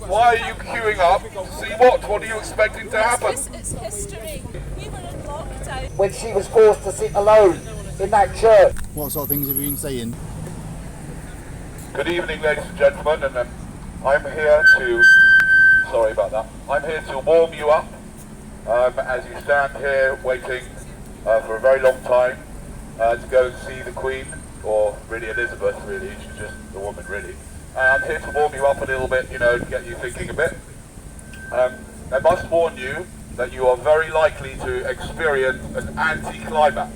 Why are you queuing up to see what? What are you expecting to happen? It's history. We were in lockdown. When she was forced to sit alone in that church. What sort of things have you been saying? Good evening, ladies and gentlemen, and I'm here to, sorry about that, I'm here to warm you up as you stand here waiting for a very long time to go and see the Queen, or really Elizabeth, really, she's just the woman, really. I'm here to warm you up a little bit, you know, to get you thinking a bit. I must warn you that you are very likely to experience an anti-climax.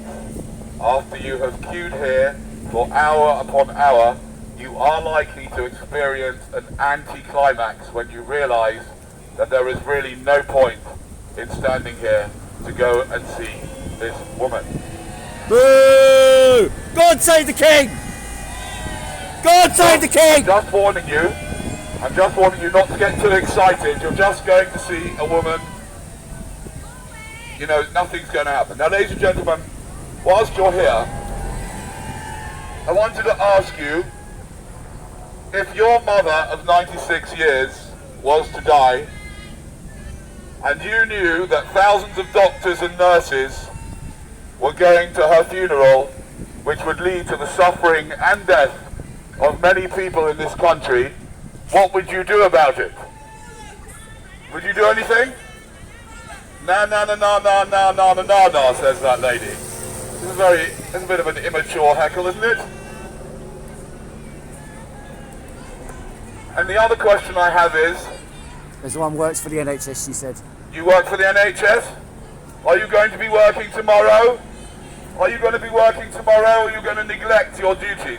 After you have queued here for hour upon hour, you are likely to experience an anti-climax when you realise that there is really no point in standing here to go and see this woman. Boo! God save the King! God save the King! I'm just warning you not to get too excited. You're just going to see a woman. You know, nothing's going to happen. Now, ladies and gentlemen, whilst you're here, I wanted to ask you, if your mother of 96 years was to die, and you knew that thousands of doctors and nurses were going to her funeral, which would lead to the suffering and death of many people in this country, what would you do about it? Would you do anything? No, says that lady. It's a bit of an immature heckle, isn't it? And the other question I have is... There's one works for the NHS, she said. You work for the NHS? Are you going to be working tomorrow? Are you going to be working tomorrow, or are you going to neglect your duties?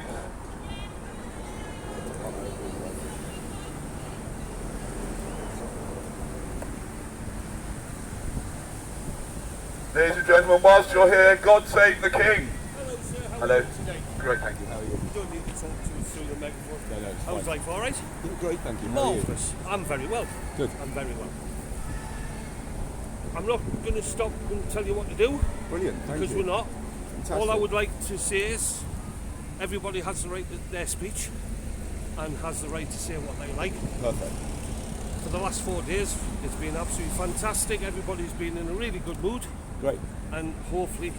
Ladies and gentlemen, whilst you're here, God save the King. Hello, sir. Hello. Great, thank you. How are you? You don't need to talk to us through the megaphone. No, it's How's life, all right? Great, thank you. How are you? Marvellous. I'm very well. Good. I'm very well. I'm not going to stop and tell you what to do, Brilliant, thank because you. we're not. Fantastic. All I would like to say is everybody has the right to their speech and has the right to say what they like. Perfect. For the last 4 days, it's been absolutely fantastic. Everybody's been in a really good mood, Great. and hopefully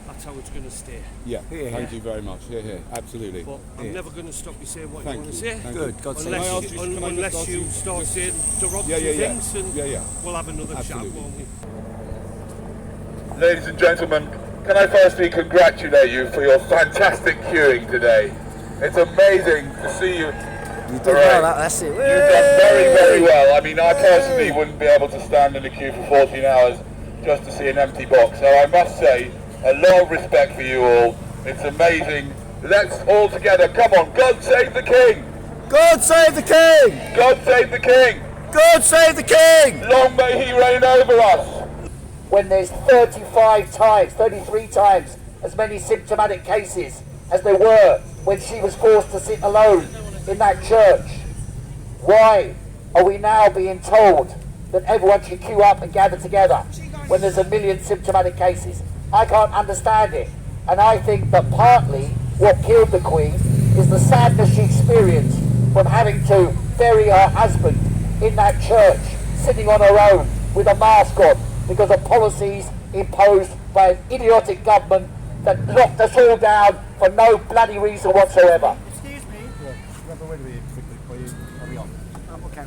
that's how it's going to stay. Yeah, thank you very much. Here, absolutely. But I'm never going to stop you saying what Thank you want to you. say. Thank Good, you. God save Can I Unless ask you, you- can I just unless ask you you start just- saying derogatory things, and we'll have another Absolutely. chat, won't we? Ladies and gentlemen, can I firstly congratulate you for your fantastic queuing today. It's amazing to see you. You did well, that's it. You've done very, very well. I mean, I personally wouldn't be able to stand in the queue for 14 hours just to see an empty box. So I must say, a lot of respect for you all. It's amazing. Let's all together, come on, God save the King! God save the King! God save the King! God save the King! Long may he reign over us! When there's 33 times as many symptomatic cases as there were when she was forced to sit alone in that church. Why are we now being told that everyone should queue up and gather together when there's 1 million symptomatic cases? I can't understand it. And I think that partly what killed the Queen is the sadness she experienced from having to bury her husband in that church, sitting on her own with a mask on, because of policies imposed by an idiotic government that locked us all down for no bloody reason whatsoever. Excuse me. Yeah, grab a word with you quickly before you carry on.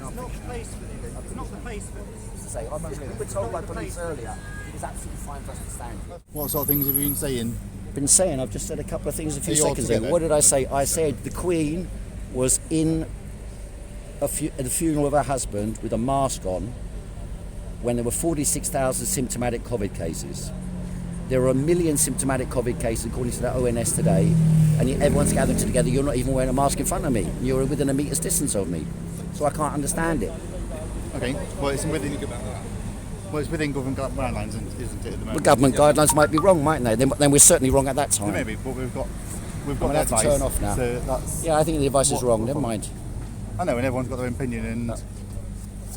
It's not the place for this. It's not the place for this. We were told by police earlier it was absolutely fine for us to stand here. What sort of things have you been saying? Been saying, I've just said a couple of things a few Are you all seconds ago. together? What did I say? I said the Queen was in at the funeral of her husband with a mask on when there were 46,000 symptomatic COVID cases. There are 1 million symptomatic COVID cases according to the ONS today, and yet everyone's gathered together. You're not even wearing a mask in front of me. You're within a meter's distance of me. So I can't understand it. Okay, well, it's within government guidelines, isn't it, at the The moment? government guidelines might be wrong, mightn't they? Then we're certainly wrong at that time. Maybe, but we've got I'm gonna have to advice, turn off now. So that's, Yeah, I think the advice is What- wrong. what Never from- mind. I know, and everyone's got their opinion, and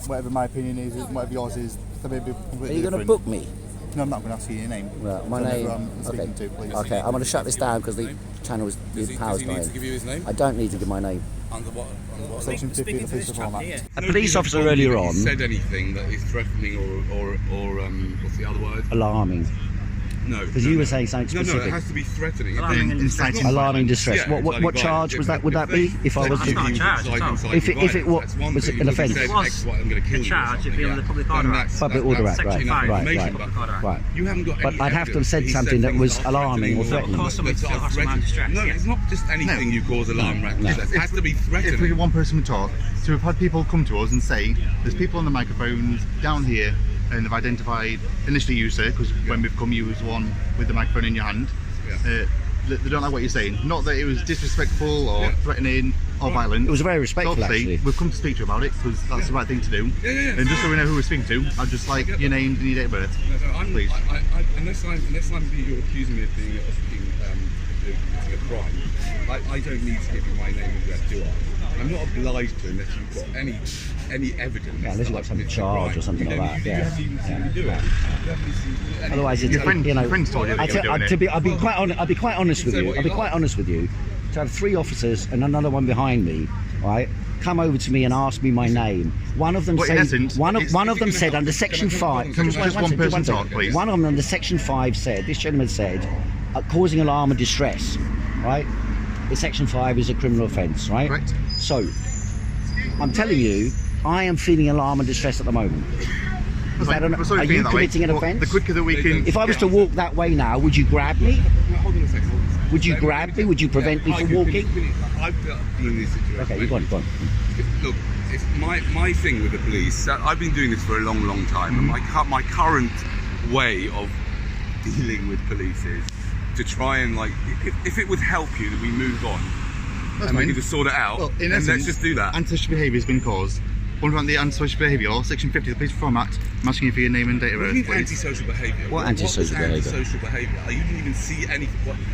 whatever my opinion is, whatever yours is, they may be completely Are you going to different. book me? No, I'm not going to ask you your name. Right, my So name. who I'm speaking to, please. Okay, I'm going to shut this down because the channel is the power's Does he need dying. to give you his name? I don't need to give my name. Under what? Section 50 of the Police Reform Act. A police officer earlier on said anything that is threatening or what's the other word? alarming. No. Because you were saying something specific. No, it has to be threatening. Alarming and distressing. Alarming distress. Yeah, What charge was that? Would that be? If I was That's not a charge at all. If it was an offence. It was a charge, it'd be under the Public Order Act. Public Order Act, Section right, 5, right, Public Order Act. right. You haven't got But any I'd have to have said evidence something that was things are alarming or threatening threatening. Cause somebody to cause alarm and distress. No, Yeah. it's not just anything you cause alarm and distress. It has to be If threatening. one person would talk, so we've had people come to us and say, there's people on the microphones down here, and they've identified, initially you, sir, because when we've come, you was the one with the microphone in your hand. Yeah. They don't like what you're saying. Not that it was disrespectful or threatening or violent. It was very respectful, Obviously, actually. we've come to speak to you about it because that's the right thing to do. Yeah. And just so we know who we're speaking to, I'd just like your names and your date of birth. Please. Unless you're accusing me of being committing a crime, I don't need to give you my name and address, do I? I'm not obliged to unless you've got any evidence. Yeah, unless you've got some charge or something like that. You Yeah. haven't even seen me do it. Otherwise, it's Your friends told you that you were doing it. I'll be quite honest with you. I'll be quite honest with you. To have 3 officers and another one behind me, right, come over to me and ask me my name. One of them But in said, essence, one of them said under Section 5. Can just one person talk, please? One of them under Section 5 said, this gentleman said, causing alarm and distress, right? Section 5 is a criminal offence, right? Correct. So, I'm telling you, I am feeling alarm and distress at the moment. Is that We're sorry are for you that way. committing an Well, offence? The quicker that we can... If I was to walk that way now, would you grab me? Hold on a second. Would you grab me? Would you prevent me from walking? I've been in this situation. Okay, you go on. Look, it's my thing with the police. I've been doing this for a long time, and my current way of dealing with police is to try and if it would help you that we move on and we can just sort it out, Well, in then essence, let's just do that. Antisocial behaviour has been caused. One around the antisocial behaviour law, Section 50 of the Police Reform Act. I'm asking you for your name and date of What birth, do you mean please. antisocial behaviour? What antisocial behaviour? Antisocial behaviour. You didn't even see any.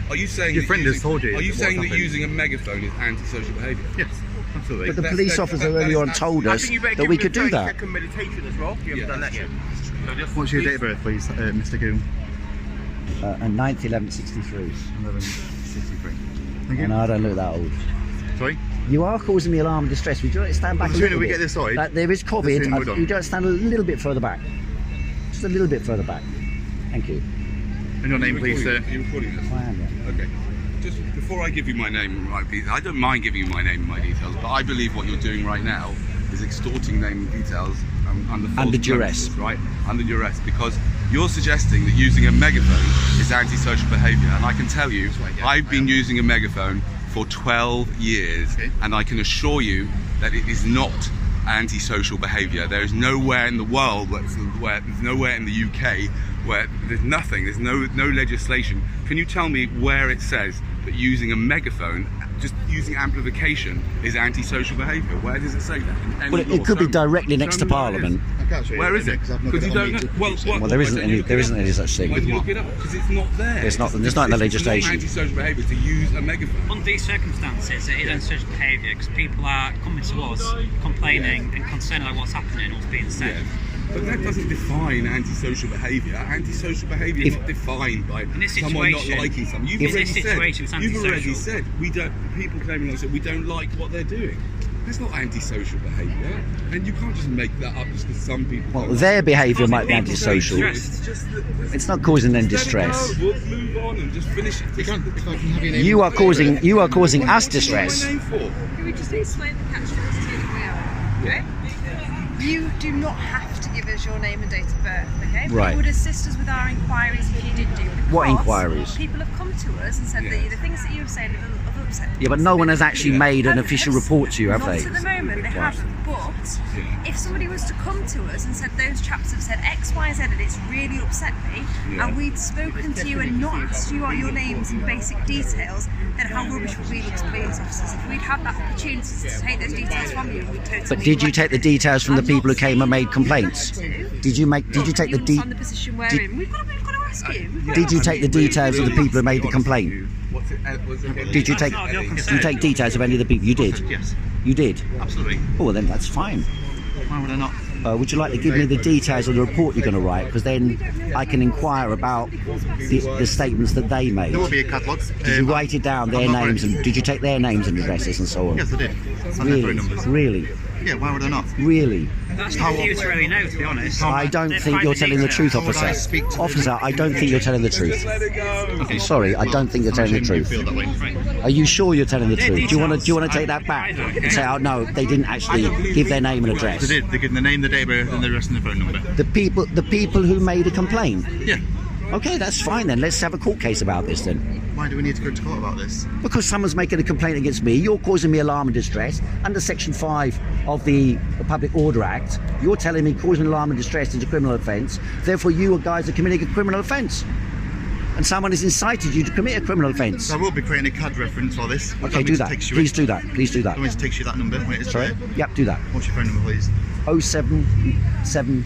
Are you saying? Your that friend has told you Are you what's saying that happened. using a megaphone is antisocial behaviour? Yes, absolutely. But the That's- police that- officer that- earlier that on is told us that we could do that. meditation as well. You Yeah, haven't done that that's yet. true. So just What's your date of birth, please, Mr. Khoo? And 9th, 1163. 1163. Thank you. And I don't look that old. Sorry? You are causing me alarm and distress. Would you like to stand back The a sooner little we bit? get this sorted, Like, there is the sooner we're COVID. done. You don't stand a little bit further back. Just a little bit further back. Thank you. And your name, please, sir. Are you recording this? I am, yeah. Okay. Just before I give you my name and my details, I don't mind giving you my name and my details, but I believe what you're doing right now is extorting name and details under false Under duress. premises, right? Under duress, because you're suggesting that using a megaphone is antisocial behaviour, and I can tell you, I've been using a megaphone for 12 years, and I can assure you that it is not antisocial behaviour. There is nowhere in the world where there's nowhere in the UK where there's nothing, there's no legislation. Can you tell me where it says that using a megaphone, just using amplification, is antisocial behaviour? Where does it say that? In any Well, law? it could be Show me- directly show next me to where it is. Parliament. I can't show you Where is it? because I've not Because got you it on don't me. know. Well, there isn't why don't any. you There look isn't it any up? such thing. Why don't you look it up? Because it's not there. It's not in the legislation. It's not antisocial behaviour to use a megaphone. Under these circumstances, it is antisocial behaviour because people are coming to us, complaining and concerned about what's happening and what's being said. Yeah. But that doesn't define antisocial behaviour. Antisocial behaviour is not defined by this someone not situation- liking something. You've in already this situation, it's said. You've already antisocial. said we don't. People claiming like said we don't like what they're doing. That's not antisocial behaviour, and you can't just make that up just because some people. Well, don't like their it. behaviour Causing might be people antisocial. distress. It's just that. It's not causing them Let it distress. go. We'll move on and just finish it. If I can have your name. You are causing us What do you want distress. my name for? Can we just explain the catch 22 that we are? Okay? You do not have to give us your name and date of birth, okay? But Right. it would assist us with our inquiries if you did do. What because inquiries? People have come to us and said Yeah. the things that you have said have upset me. Yeah, but no one has actually made an official report to you, have Not they? at the moment, they haven't. But if somebody was to come to us and said those chaps have said X, Y, Z, and it's really upset me, and we'd spoken to you and not asked you your names and basic details, then how rubbish would we look to police officers? If we'd had that opportunity to take those details from you, we'd totally. But did you take the details from the people who came and made complaints? Did you take the understand the position we're in? We've got to ask you. Did you take the details of the people who made the complaint? What's it? Did you take details of any of the people? You did. Yes, You did. absolutely. Oh, well, then that's fine. Why would I not? Would you like to give me the details of the report you're going to write? Because then I can inquire about the statements that they made. There will be a catalogue. Did you write it down, their names, and did you take their names and addresses and so on? Yes, I did. Really? Really? Yeah, why would I not? Really? That's not for you to really know, to be honest. I don't think you're telling the truth, How would I officer. speak to Officer, I don't think you're telling the truth. I'm sorry, I don't think you're telling the truth. Feel that way. Are you sure you're telling the truth? Do you want to take that back and say, oh no, they didn't actually give their name and address? They did. They gave the name, the date of birth, and the rest of the phone number. The people who made a complaint. Yeah. Okay, that's fine then. Let's have a court case about this then. Why do we need to go to court about this? Because someone's making a complaint against me, you're causing me alarm and distress under Section 5 of the Public Order Act. You're telling me causing alarm and distress is a criminal offence. Therefore, you guys are committing a criminal offence. And someone has incited you to commit a criminal offence. So I will be creating a CAD reference for this. Okay, do that. Please do that. Please do that. Do you want me to text you that number when it is clear? Yep, do that. What's your phone number, please? 077